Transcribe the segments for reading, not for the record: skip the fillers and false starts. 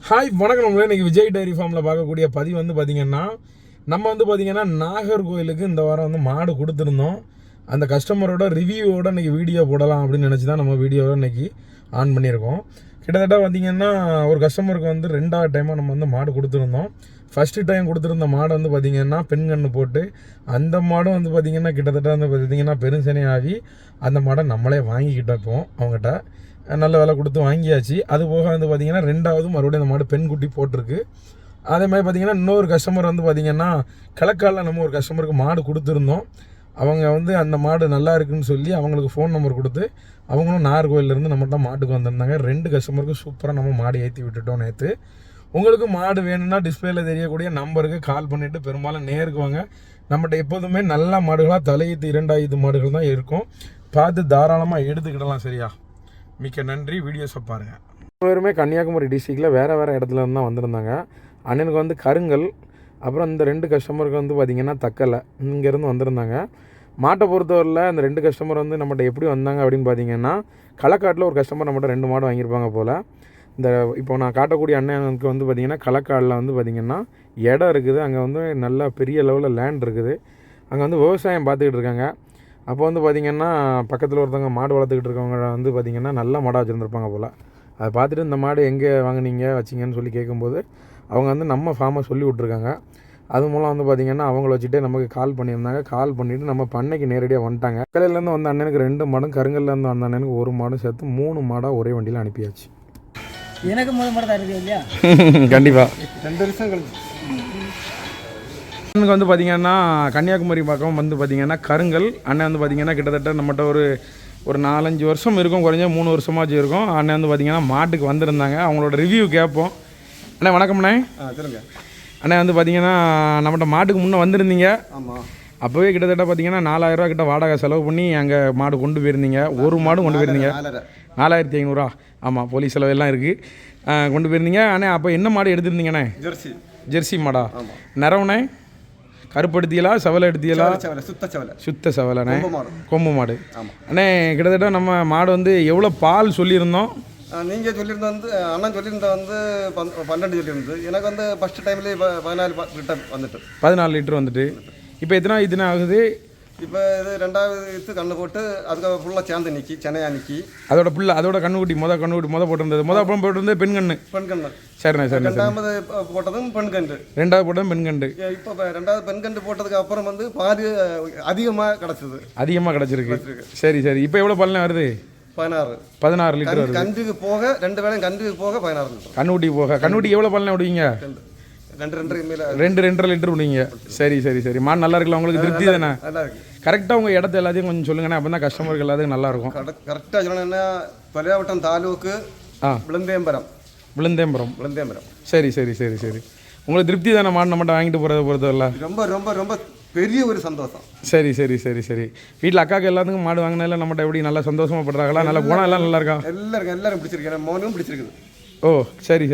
Hi வணக்கம். நம்மளே இன்றைக்கி விஜய் டைரி ஃபார்மில் பார்க்கக்கூடிய பதிவு வந்து பார்த்திங்கன்னா நாகர்கோயிலுக்கு இந்த வாரம் வந்து மாடு கொடுத்துருந்தோம். அந்த கஸ்டமரோட ரிவ்யூவோட இன்றைக்கி வீடியோ போடலாம் அப்படின்னு நினச்சி தான் நம்ம வீடியோவை இன்றைக்கி ஆன் பண்ணியிருக்கோம். கிட்டத்தட்ட பார்த்திங்கன்னா ஒரு கஸ்டமருக்கு வந்து 2வது டைமாக நம்ம வந்து மாடு கொடுத்துருந்தோம். ஃபஸ்ட்டு டைம் கொடுத்துருந்த மாடு வந்து பார்த்திங்கன்னா பெண் கன்று போட்டு அந்த மாடும் வந்து பார்த்திங்கன்னா கிட்டத்தட்ட வந்து பார்த்திங்கன்னா பெருஞ்சனை ஆகி அந்த மாடை நம்மளே வாங்கிக்கிட்டோம். இப்போ அவங்ககிட்ட நல்ல விலை கொடுத்து வாங்கியாச்சு. அது போக வந்து பார்த்திங்கன்னா 2வது மறுபடியும் அந்த மாடு பெண் குட்டி போட்டிருக்கு. அதே மாதிரி பார்த்திங்கன்னா இன்னொரு கஸ்டமர் வந்து பார்த்திங்கன்னா கிழக்காலில் நம்ம ஒரு கஸ்டமருக்கு மாடு கொடுத்துருந்தோம். அவங்க வந்து அந்த மாடு நல்லா இருக்குன்னு சொல்லி அவங்களுக்கு ஃபோன் நம்பர் கொடுத்து அவங்களும் நாகர்கோயிலேருந்து நம்மகிட்ட மாட்டுக்கு வந்திருந்தாங்க. 2 கஸ்டமருக்கு சூப்பராக நம்ம மாடு ஏற்றி விட்டுட்டோம் நேற்று. உங்களுக்கு மாடு வேணும்னா டிஸ்பிளேயில் தெரியக்கூடிய நம்பருக்கு கால் பண்ணிவிட்டு பெரும்பாலும் நேருக்கு வாங்க. நம்மகிட்ட எப்போதுமே நல்ல மாடுகளாக தலையீத்து 2 மாடுகள் தான் இருக்கும். பார்த்து தாராளமாக எடுத்துக்கிடலாம். சரியா? மிக்க நன்றி. வீடியோஸை பாருங்கள். பேருமே கன்னியாகுமரி டிஸ்ட்ரிக்டில் வேறு இடத்துல இருந்து தான் வந்திருந்தாங்க. அண்ணனுக்கு வந்து கருங்கல், அப்புறம் இந்த 2 கஸ்டமருக்கு வந்து பார்த்திங்கன்னா தக்கலை, இங்கேருந்து வந்திருந்தாங்க. மாட்டை பொறுத்தவரையில் அந்த 2 கஸ்டமர் வந்து நம்மகிட்ட எப்படி வந்தாங்க அப்படின்னு பார்த்தீங்கன்னா களக்காட்டில் ஒரு கஸ்டமர் நம்மகிட்ட 2 மாடு வாங்கியிருப்பாங்க போல். இந்த இப்போ நான் காட்டக்கூடிய அண்ணனுக்கு வந்து பார்த்திங்கன்னா களக்காடில் வந்து பார்த்திங்கன்னா இடம் இருக்குது. அங்கே வந்து நல்லா பெரிய லெவலில் லேண்ட் இருக்குது. அங்கே வந்து விவசாயம் பார்த்துக்கிட்டு இருக்காங்க. அப்போ வந்து பார்த்திங்கன்னா பக்கத்தில் ஒருத்தவங்க மாடு வளர்த்துக்கிட்டு இருக்கவங்க வந்து பார்த்திங்கன்னா நல்ல மாடாக வச்சுருந்துருப்பாங்க போல். அதை பார்த்துட்டு இந்த மாடு எங்கே வாங்கினீங்க வச்சிங்கன்னு சொல்லி கேட்கும்போது அவங்க வந்து நம்ம ஃபார்மை சொல்லி விட்ருக்காங்க. அது மூலம் வந்து பார்த்திங்கன்னா அவங்கள வச்சுட்டே நமக்கு கால் பண்ணியிருந்தாங்க. கால் பண்ணிவிட்டு நம்ம பண்ணைக்கு நேரடியாக வந்துட்டாங்க. கலையிலேருந்து வந்த அண்ணனுக்கு 2 மாடும், கருங்கல்லேருந்து வந்த அண்ணனுக்கு 1 மாடும் சேர்த்து 3 மாடாக ஒரே வண்டியில் அனுப்பியாச்சு. எனக்கு மாடு தான் இருக்குது இல்லையா? கண்டிப்பாக 2 வருஷம் கழிச்சு அண்ணனுக்கு வந்து பார்த்திங்கன்னா கன்னியாகுமரி பக்கம் வந்து பார்த்திங்கன்னா கருங்கல் அண்ணன் வந்து பார்த்திங்கன்னா கிட்டத்தட்ட நம்மகிட்ட ஒரு 4-5 வருஷம் இருக்கும், குறைஞ்ச 3 வருஷமாச்சு இருக்கும். அண்ணன் வந்து பார்த்திங்கன்னா மாட்டுக்கு வந்திருந்தாங்க. அவங்களோட ரிவ்யூ கேட்போம். அண்ணே வணக்கம்ண்ணே. சொல்லுங்க. அண்ணே வந்து பார்த்திங்கன்னா நம்மகிட்ட மாட்டுக்கு முன்னே வந்திருந்தீங்க. ஆமாம். அப்போவே கிட்டத்தட்ட பார்த்திங்கன்னா 4000 ரூபா கிட்ட வாடகை செலவு பண்ணி அங்கே மாடு கொண்டு போயிருந்தீங்க. ஒரு மாடும் கொண்டு போயிருந்தீங்க. 4500. ஆமாம், போலீஸ் செலவு எல்லாம் இருக்குது. கொண்டு போயிருந்தீங்க. அண்ணே அப்போ என்ன மாடு எடுத்துருந்தீங்கண்ணே? ஜெர்சி மாடா? நிறவுண்ணே? கருப்படுத்தியலா செவலை எடுத்தியலா? சுத்த செவலைண்ணே. கொம்பு மாடு. அண்ணே கிட்டத்தட்ட நம்ம மாடு வந்து எவ்வளோ பால் சொல்லியிருந்தோம்? நீங்கள் சொல்லியிருந்த வந்து அண்ணன் சொல்லியிருந்த வந்து 12 சொல்லியிருந்து. எனக்கு வந்து ஃபஸ்ட்டு டைம்லேயே 14 லிட்டர் வந்துட்டு 14 லிட்டர் வந்துட்டு. இப்போ எத்தனை ஆகுது? இப்போ இது 2வது கண்ணு போட்டு அதுக்கு ஃபுல்லாக சேர்ந்து நிற்கி சென்னையாக நிற்கி அதோட கண்ணுக்குட்டி மொதல் போட்டிருந்தது. அப்புறம் போட்டிருந்தது பெண் கண்ணு. சரிண்ணே. 2வது போட்டதும் பெண் கண்டு. 2வது போட்டதும் பெண் கண்டு. இப்போ 2வது பெண் கண்டு போட்டதுக்கு அப்புறம் வந்து பாதி அதிகமாக கிடச்சிருக்கு. சரி. இப்போ எவ்வளோ பால்னே வருது? 16 லிட்டர் வருது. கண்டுக்கு போக 2 வேளையும் கண்டுக்கு போக 16 லிட்டர். கண்ணுக்குட்டி எவ்வளோ பால்னே விடுவீங்க? 2.5 லிட்டர் விடுவீங்க. சரி. மாடு நல்லா இருக்குல்ல? உங்களுக்கு திருப்தி தானே? நல்லா இருக்கு. கரெக்டாக உங்கள் இடத்த எல்லாத்தையும் கொஞ்சம் சொல்லுங்கண்ணே. அப்போ தான் கஸ்டமருக்கு எல்லாத்துக்கும் நல்லாயிருக்கும். கரெக்டாக சொல்லணும்னா பலியாவட்டம் தாலுக்கு விழுந்தேம்பரம். சரி. உங்களுக்கு திருப்தி தானே மாடு நம்மகிட்ட வாங்கிட்டு போகிறத பொறுத்தவரை? ரொம்ப ரொம்ப ரொம்ப பெரிய ஒரு சந்தோஷம். சரி. வீட்டில் அக்காவுக்கு எல்லாத்துக்கும் மாடு வாங்கினால நம்மகிட்ட எப்படி நல்லா சந்தோஷமாக படுறாங்களா? நல்ல குணம் எல்லாம் நல்லா இருக்கா? எல்லாரும் பிடிச்சிருக்கேன். மோனும் பிடிச்சிருக்குது. ஓ சரி.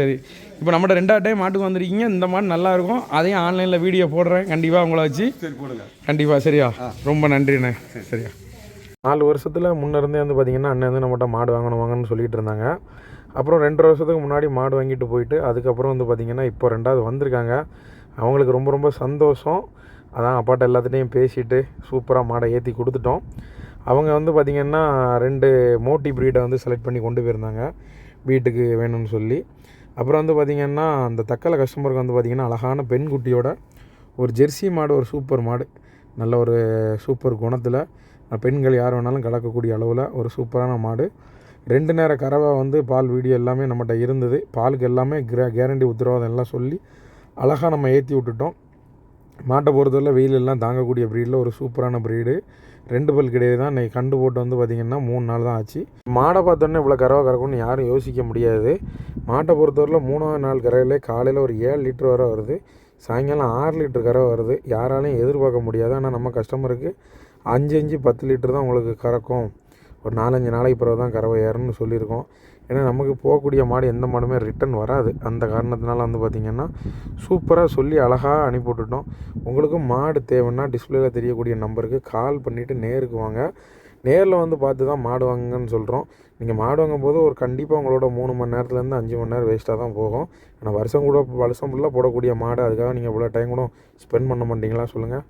இப்போ நம்மகிட்ட 2வது டைம் மாட்டுக்கு வந்திருக்கீங்க. இந்த மாடு நல்லாயிருக்கும். அதையும் ஆன்லைனில் வீடியோ போடுறேன். கண்டிப்பாக உங்களை வச்சு போடுங்க. கண்டிப்பாக. சரியா? ரொம்ப நன்றிண்ணே. சரியா? 4 வருஷத்தில் முன்னே வந்து பார்த்திங்கன்னா அண்ணன் வந்து நம்மகிட்ட மாடு வாங்கணும்னு சொல்லிட்டு இருந்தாங்க. அப்புறம் 2 வருஷத்துக்கு முன்னாடி மாடு வாங்கிட்டு போயிட்டு அதுக்கப்புறம் வந்து பார்த்திங்கன்னா இப்போ 2வது வந்திருக்காங்க. அவங்களுக்கு ரொம்ப ரொம்ப சந்தோஷம். அதான் அப்பாட்ட எல்லாத்துட்டையும் பேசிவிட்டு சூப்பராக மாடை ஏற்றி கொடுத்துட்டோம். அவங்க வந்து பார்த்திங்கன்னா 2 மோட்டி ப்ரீடை வந்து செலக்ட் பண்ணி கொண்டு போயிருந்தாங்க வீட்டுக்கு வேணும்னு சொல்லி. அப்புறம் வந்து பார்த்திங்கன்னா அந்த தக்கலை கஸ்டமருக்கு வந்து பார்த்திங்கன்னா அழகான பெண் குட்டியோட ஒரு ஜெர்சி மாடு, ஒரு சூப்பர் மாடு, நல்ல ஒரு சூப்பர் குணத்தில் பெண்கள் யார் வேணாலும் கலக்கக்கூடிய அளவில் ஒரு சூப்பரான மாடு. 2 நேர கறவை வந்து பால் வீடியோ எல்லாமே நம்மகிட்ட இருந்தது. பாலுக்கு எல்லாமே கேரண்டி உத்தரவாதம் எல்லாம் சொல்லி அழகாக நம்ம ஏற்றி விட்டுட்டோம். மாட்டை பொறுத்தவரை வெயில் எல்லாம் தாங்கக்கூடிய ப்ரீடில் ஒரு சூப்பரான ப்ரீடு. 2 பல் கிடையாது தான். இன்றைக்கி கண்டு போட்டு வந்து பார்த்திங்கன்னா 3 நாள் தான் ஆச்சு. மாடை பார்த்தோன்னே இவ்வளோ கறக்கும்னு யாரும் யோசிக்க முடியாது. மாட்டை பொறுத்தவரையில் 3வது நாள் கறவையிலே காலையில் ஒரு 7 லிட்டர் வரை வருது, சாயங்காலம் 6 லிட்டர் கறவை வருது. யாராலையும் எதிர்பார்க்க முடியாது. ஆனால் நம்ம கஸ்டமருக்கு 5-10 லிட்டர் தான் உங்களுக்கு கறக்கும். ஒரு 4-5 நாளைக்கு பிறகு தான் கறவை ஏறும்னு சொல்லியிருக்கோம். ஏன்னா நமக்கு போகக்கூடிய மாடு எந்த மாடுமே ரிட்டன் வராது. அந்த காரணத்தினால வந்து பார்த்திங்கன்னா சூப்பராக சொல்லி அழகாக அனுப்பி விட்டுட்டோம். உங்களுக்கும் மாடு தேவைன்னா டிஸ்பிளேயில் தெரியக்கூடிய நம்பருக்கு கால் பண்ணிவிட்டு நேருக்கு வாங்க. நேரில் வந்து பார்த்து தான் மாடு வாங்குங்கன்னு சொல்கிறோம். நீங்கள் மாடு வாங்கும்போது ஒரு கண்டிப்பாக உங்களோட 3 மணி நேரத்துலேருந்து 5 மணி நேரம் வேஸ்ட்டாக தான் போகும். ஆனால் வருஷம் ஃபுல்லாக போடக்கூடிய மாடு, அதுக்காக நீங்கள் இவ்வளோ டைம் கூட ஸ்பெண்ட் பண்ண மாட்டீங்களா சொல்லுங்கள்?